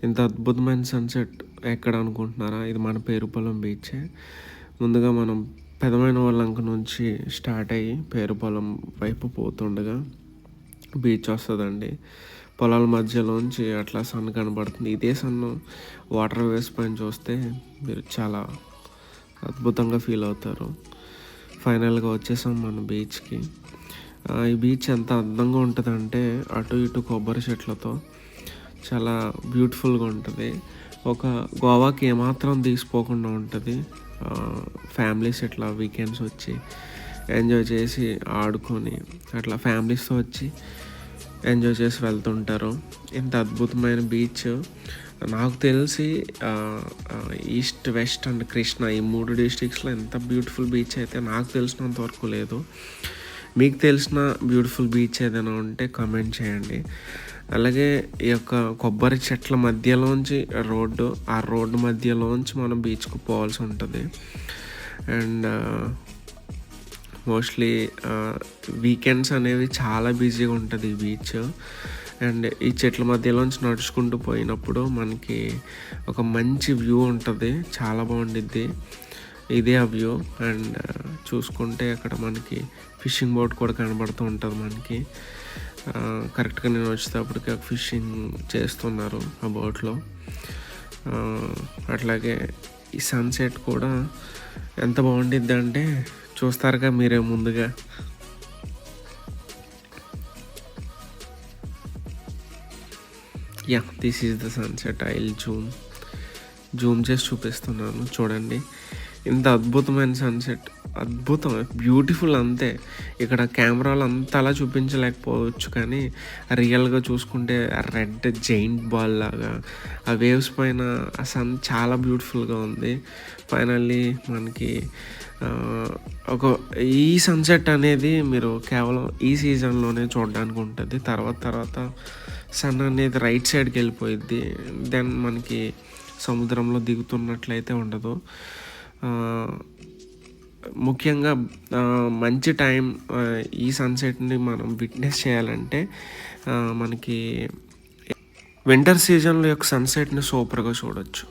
ఇంత అద్భుతమైన సన్సెట్ ఎక్కడ అనుకుంటున్నారా? ఇది మన పేరుపాలెం బీచే. ముందుగా మనం పెదమైన లంక నుంచి స్టార్ట్ అయ్యి పేరుపాలెం వైపు పోతుండగా బీచ్ వస్తుందండి. పొలాల మధ్యలోంచి అట్లా సన్ కనబడుతుంది. ఇదే సన్ను వాటర్ వేస్ పైన చూస్తే మీరు చాలా అద్భుతంగా ఫీల్ అవుతారు. ఫైనల్గా వచ్చేసాం మన బీచ్కి. ఈ బీచ్ ఎంత అందంగా ఉంటుందంటే అటు ఇటు కొబ్బరి చెట్లతో చాలా బ్యూటిఫుల్గా ఉంటుంది. ఒక గోవాకి ఏమాత్రం తీసిపోకుండా ఉంటుంది. ఫ్యామిలీస్ ఇట్లా వీకెండ్స్ వచ్చి ఎంజాయ్ చేసి ఆడుకొని అట్లా ఫ్యామిలీస్తో వచ్చి ఎంజాయ్ చేసి వెళ్తుంటారు. ఇంత అద్భుతమైన బీచ్ నాకు తెలిసి ఈస్ట్, వెస్ట్ అండ్ కృష్ణ ఈ 3 డిస్ట్రిక్ట్స్లో ఎంత బ్యూటిఫుల్ బీచ్ అయితే నాకు తెలిసినంత వరకు లేదు. మీకు తెలిసిన బ్యూటిఫుల్ బీచ్ ఏదైనా ఉంటే కామెంట్ చేయండి. అలాగే ఈ యొక్క కొబ్బరి చెట్ల మధ్యలోంచి ఆ రోడ్డు మధ్యలోంచి మనం బీచ్కు పోవాల్సి ఉంటుంది. అండ్ మోస్ట్లీ వీకెండ్స్ అనేవి చాలా బిజీగా ఉంటుంది ఈ బీచ్. అండ్ ఈ చెట్ల మధ్యలోంచి నడుచుకుంటూ పోయినప్పుడు మనకి ఒక మంచి వ్యూ ఉంటుంది, చాలా బాగుండిద్ది. ఇదే ఆ వ్యూ. అండ్ చూసుకుంటే అక్కడ మనకి ఫిషింగ్ బోట్ కూడా కనబడుతూ ఉంటుంది మనకి. కరెక్ట్గా నేను వచ్చేటప్పటికి ఫిషింగ్ చేస్తున్నారు ఆ బోట్లో. అట్లాగే ఈ సన్సెట్ కూడా ఎంత బాగుండిద్ది అంటే చూస్తారుగా మీరే ముందుగా. This is the sunset. I will Zoom చేసి చూపిస్తున్నాను చూడండి. ఇంత అద్భుతమైన సన్సెట్, అద్భుతం, బ్యూటిఫుల్. అంతే, ఇక్కడ కెమెరాలు అంతా అలా చూపించలేకపోవచ్చు, కానీ రియల్గా చూసుకుంటే రెడ్ జైంట్ బాల్ లాగా ఆ వేవ్స్ పైన ఆ సన్ చాలా బ్యూటిఫుల్గా ఉంది. ఫైనల్లీ మనకి ఈ సన్సెట్ అనేది మీరు కేవలం ఈ సీజన్లోనే చూడడానికి ఉంటుంది. తర్వాత సన్ అనేది రైట్ సైడ్కి వెళ్ళిపోయిద్ది. దెన్ మనకి సముద్రంలో దిగుతున్నట్లయితే ఉండదు. ముఖ్యంగా మంచి టైం ఈ సన్సెట్ని మనం విట్నెస్ చేయాలంటే మనకి వింటర్ సీజన్లో యొక్క సన్సెట్ని సూపర్గా చూడొచ్చు.